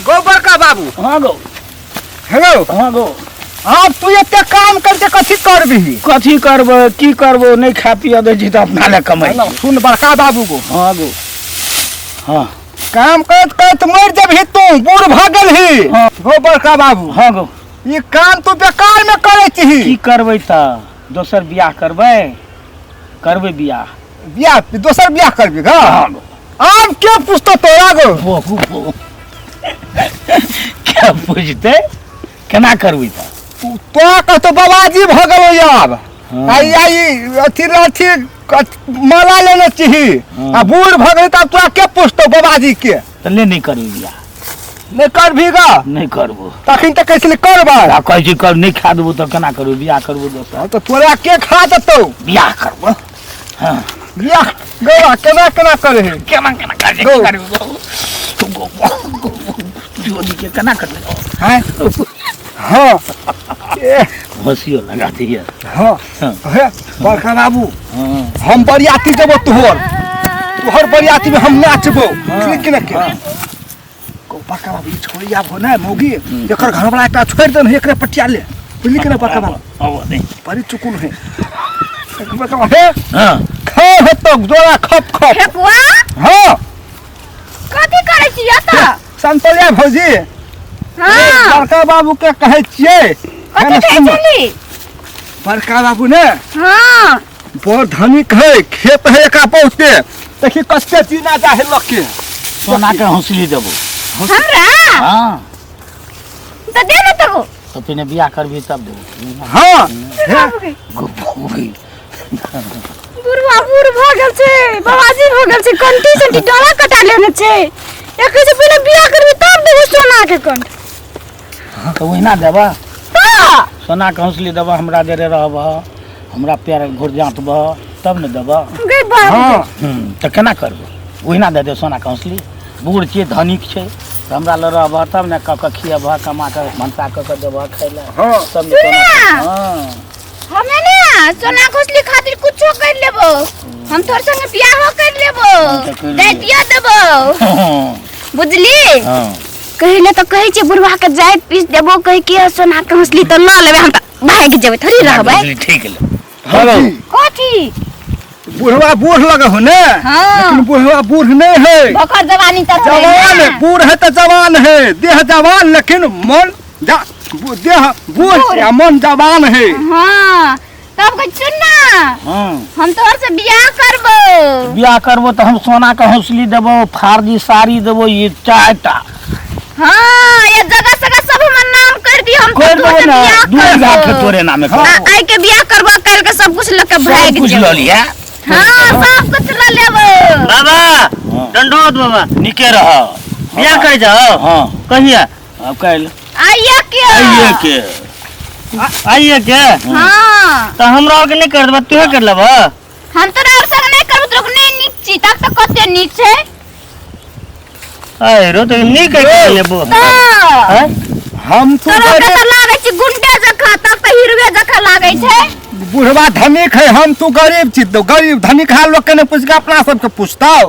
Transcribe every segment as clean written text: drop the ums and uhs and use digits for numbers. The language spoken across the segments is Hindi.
गोबर का बाबू। हाँ गो। हेलो। हाँ गो। आप तू एते काम करके कथी करबी? कथी करबो की करबो नहीं खा पिया दे जी तो अपना ले कमाई। सुन बड़का बाबू को। हाँ गो। हाँ काम करत करत मर जबही तू, बूढ़ भ गेलही। हाँ। गोबर का बाबू। हाँ गो। ये काम तू बेकार में करे छी। की करबै त दोसर बियाह करबै बियाह। बियाह दोसर बियाह करबी गा? हाँ गो। आब के पूछतो तोरा गो? वो क्या पूछते केना करबै त? तो कहतो बाबाजी भ गेलो आब। हाँ। आई अथी माला लेने छी। हाँ। आ बूढ़ भ गेली तब तोरा के पूछतो बाबाजी के? त ले नहीं करबै बियाह। नहीं करबी गा? नहीं करबो। तखन त कैसे करबा? आ कहै छी कर नहीं खा देबो त केना करबै बियाह करबो दोसर। तो तोरा के खा देतौ? बियाह करबो। हाँ बियाह गौरा केना केना करे है? केना करबै जोड़ी के केना करबै? हैं? हाँ। हंसियो लगा दिया। हाँ। हे बड़का बाबू। हम बरियाती देबो तुहर बरियाती में हम नाचबो। ठीक न के? को बड़का बाबू छोड़ी आब हो ना मौगी। एकर घर वाला एकटा छोड़ दे न एकरे पटिया ले। बुझली के ना बड़का बाबू? अब नहीं बड़ी चुकुल है। बड़का बाबू हे हां खा हे तो जोरा खप खप। ठेकुआ हाँ। कथी करे छियै त? संतोलिया भौजी। हां बड़का बाबू के कहै छियै। कथी कहै छली? बड़का बाबू ने हां बहुत धनिक है, खेत है एकरा बहुते। देखी कते जीना चाहे लोग के। सोना के हौसली देबो। हमरा हां त दे न तको। तो तूने बियाह करबी तब देबो। हाँ। गोबी बुढ़वा बूढ़ भ गेल छै, बाबाजी भ गेल छै, कंठी संठी डरा कटा लेने छै। एके से पहले बियाह करबी तब देबो सोना के कंठ। तो ओहिना देबा। त सोना के हौसली देबा हमरा देरे रहबा। हमरा पैर घुर जातबा तब न देबा। गई बाबू। हाँ। तो केना करबो? ओहिना दे दे सोना के हौसली। बूढ़ छियै धनिक छै त हमरा ल रहबा तब न क खियबा कमा के भनसा क देबा खाइला। हाँ। तब न सुनिया। हां हमे ना सोना खोसली खातिर कुछो कर लेबो। हम तोर संगे बियाह कर लेबो। दैतिया देबो। बुझली? हां कहिले तो कहै छै बुढ़वा के जाय पीस देबो कह के सोना के हंसली तो ल लेबे। हम त भाग जेबे थोड़ी रहबै। ठीक ले। हेलो। कथी? बुढ़वा बूढ़ लगे हो ने। हाँ। लेकिन बुढ़वा बूढ़ नहीं है। बकर जवानी त जवान है, बूढ़ है तो जवान है। देह जवान लेकिन मन देह बूढ़ या मन जवान है। हां तब कह सुन ना। हां हम तोर से बियाह करबो। बियाह करबो तो हम सोना के हौसली देबो, फारदी साड़ी देबो, ये चारटा। हां ये जगह जगह सब हमर नाम कर दी। हम कर तो दो ना, दू लाख के तोरे नाम में कर। आई के बियाह करबो कर के सब कुछ लेके भाग कुछ जेबो। ल लिया। हां सब कुछ ल लेबो। बाबा दंडोत बाबा निके रह। बियाह कर जाओ। हां कहिया? अब कल आइए के। आइए के। आइए के? हां तो हमरा के नहीं कर देबा, तू कर लेबा। हम तो और संग नहीं करबो तो नहीं नीक छी तब तो कते नीक छै। आय रो तो नहीं कर लेबो। हां हम तो तोरा के लागे छी गुंडे जका तब तो हीरोए जका लागे छै। बुढ़वा धनिक है, हम तू गरीब छी। तो गरीब धनिक है लोग के नहीं पूछ के अपना सबके पूछताओ।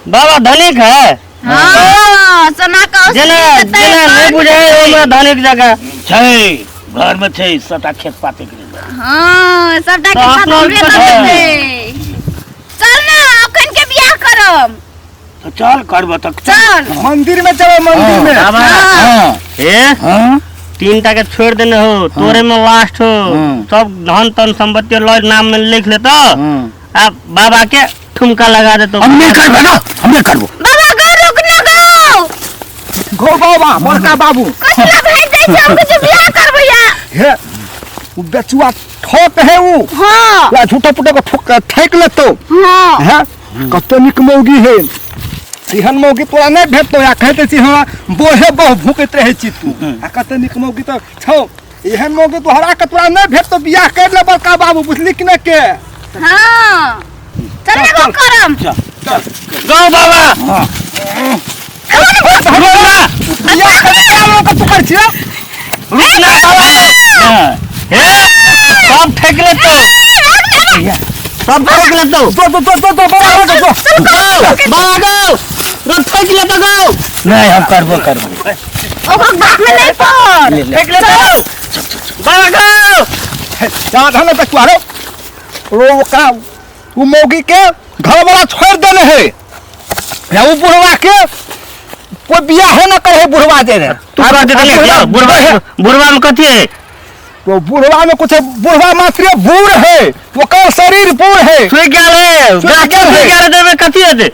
बाबा धनिक है। हां सोना का जना जना नहीं बुझे हमरा धनिक जगह। छै घर में छै सटा खेत पाते के। हां सबटा के तो साथ अपना हमरे ऊपर कर है। दे। चल ना अखन के बियाह करब। तो चल करबो तक चल मंदिर में चलो, मंदिर में। बाबा हां ए हां 3टा के छोड़ देने हो, तोरे में लास्ट हो। सब धन तन संपत्ति लॉय नाम में लिख लेता। अब बाबा के ठुमका लगा दे तो हम नहीं करबो ना, हम नहीं करबो। बाबा गो रुक ना गो। गो बाबा बड़का बाबू। कथला भेज दे छै हम कुछ बियाह करबै या। हे उ बेचुआ ठोक है उ। हां या झूठा पुटा को ठोक ठेक लेतो। हां है कते निक मौगी है। एहन मौगी तोरा नहीं भेटतो। या कहते छी हमरा बोहे बहु भूकत रहे छी तू। आ कते निक मौगी तो छौ। एहन मौगी तोहरा के तोरा नहीं भेटतो। बियाह कर ले बड़का बाबू, बुझली कि न के? हां चल ना गो करम। गो बाबा। हां बियाह कर क्या लोग तू कर छिया? रुकना बाबा। हे सब ठेक ले तो। सब ठेक ले तो। दो बाबा, गो बाबा गो। रो ठेक ले तो गो। नहीं हम करबो करबो ओकर बात में नहीं पड़ ले ले देख ले बाबा को साधन पे तुहारो रो का वो मौगी के घर वाला छोड़ देने है या वो बुढ़वा के कोई बियाह न करे बुढ़वा दे रहे तू कह दे ले बुढ़वा में कथी है तो बुढ़वा में कुछ बुढ़वा मात्र बूढ़ है वो का शरीर बूढ़ है सुई गेले सुई गेले। देवे कथी है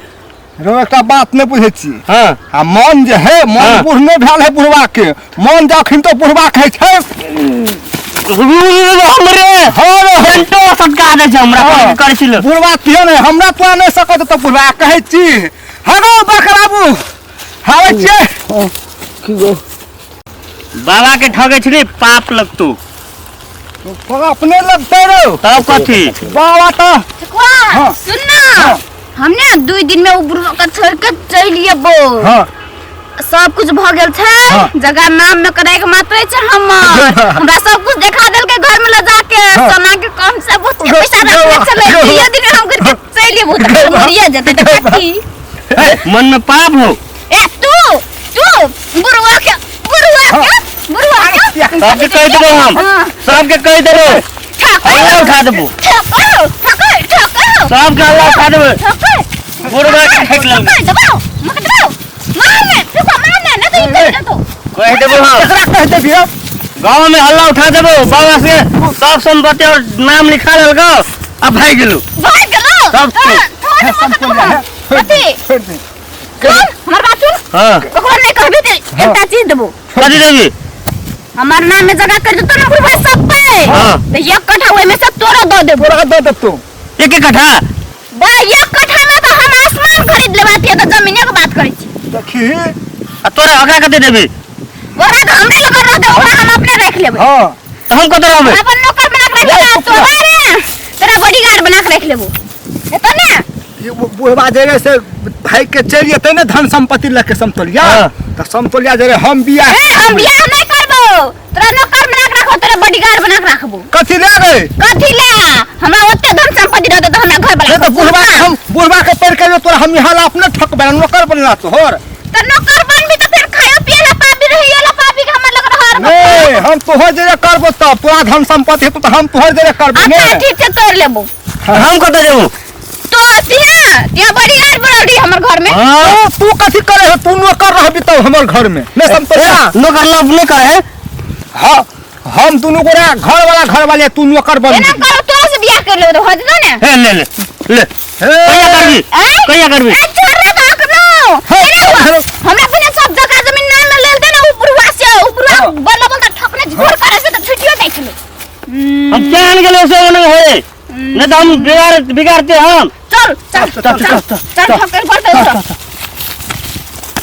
रो का बात नहीं बुझे छी हां आ मन जे है मन हाँ। बूढ़ नहीं भेल है बुढ़वा के मन जखन तो बुढ़वा कहे छै हमरे हाँ घंटो सटका दे छै हमरा हाँ। कर छिल बुढ़वा तिहे नहीं हमरा तो नहीं सकत तो बुढ़वा कहे छी हगो बकराबू हावे छे बाबा के ठगे छी पाप लगतू तो अपने लगते रो तब कथी बाबा तो ठकुआ हाँ। सुन ना हमने 2 दिन में उबरू का छोड़ के चल लिए बो हां सब कुछ भ गेल छै हाँ। जगह नाम में करे के मात्र छै हमर हमरा सब कुछ देखा देल के घर में ले जाके हाँ। सोना के कम से बहुत पैसा रख के चले ये दिन हम करके चल लिए बहुत मरिया जते देखी मन में पाप हो ए तू बुढ़वा के सबके कह देबो हम सबके कह देबो अल्लाह उठा देबो सबके अल्लाह उठा देबो बुढ़वा के ठेक लग कह देबो हम एकरा कह दे दियो गांव में हल्ला उठा देबो बाबा से सब संपत्ति और नाम लिखा लेलगो अब भाई गेलू सब छोड़ दे हां चीज देबो कथी देबी हमार नाम में जगह कर देतो ना बुढ़वा सब पे हाँ। तो एक कट्ठा ओय में से तोरा दो देबो पूरा दे दे तू एक एक कट्ठा बा एक कट्ठा में तो हम आसमान खरीद लेबाती तो जमीन के बात करै छी देखी आ तोरा ओकरा कते देबी ओकरा तो हमरे लग रहते ओकरा हम अपने रख लेबै हां तो हम कते रहबे अपन नौकर बना के रख लेबै तोरा तेरा बॉडीगार्ड बना के रख लेबो एतो ना ये बुढ़वा जगह से भाई के चल जेते ना धन संपत्ति लेके समतोलिया हाँ। तो समतोलिया जगह हम बियाह हम बियाह नहीं करबो तोरा नौकर बना के रखो तेरा बॉडीगार्ड बना के रखबो कथी ले गए कथी ले हमरा ओते धन संपत्ति रहते तो हमरा घर ये वाला तो बुढ़वा हम बुढ़वा के पेड़ के तोरा हम यहाँ अपने ठक बना नौकर बनला तोहर तो नौकर बन भी तो फिर खायो पियो पापी रहियो ला पापी के हमर लग रहर नहीं हम तोहर जगह करबो तो पूरा धन संपत्ति हेतु तो हम तोहर जगह करबो ने अच्छा ठीक से तोड़ लेबो हम कते देबो तो तिया बॉडीगार्ड बनौली हमर घर में हां तू कथी करे है तू नौकर रहबी तो हमर घर में ने समतोलिया नौकर लोग नहीं करे है हां हम दोनों गोरा घर वाले तू नौकर बन एना करो तोरा से बियाह कर ले तो हो जतो ने हे ले ले कहिया करबी कहिया करबी ए छोड़ रे बाक नो हमरा बिना सब जगह जमीन नाम में लेल दे ना ऊपरवा से ऊपरवा बल्ला बल्ला ठपने झोर करे से तो छुटियो जाय छलो हम जान गेले से नहीं होए नहीं तो हम बिगाड़ते हम चल ठोकर पड़ते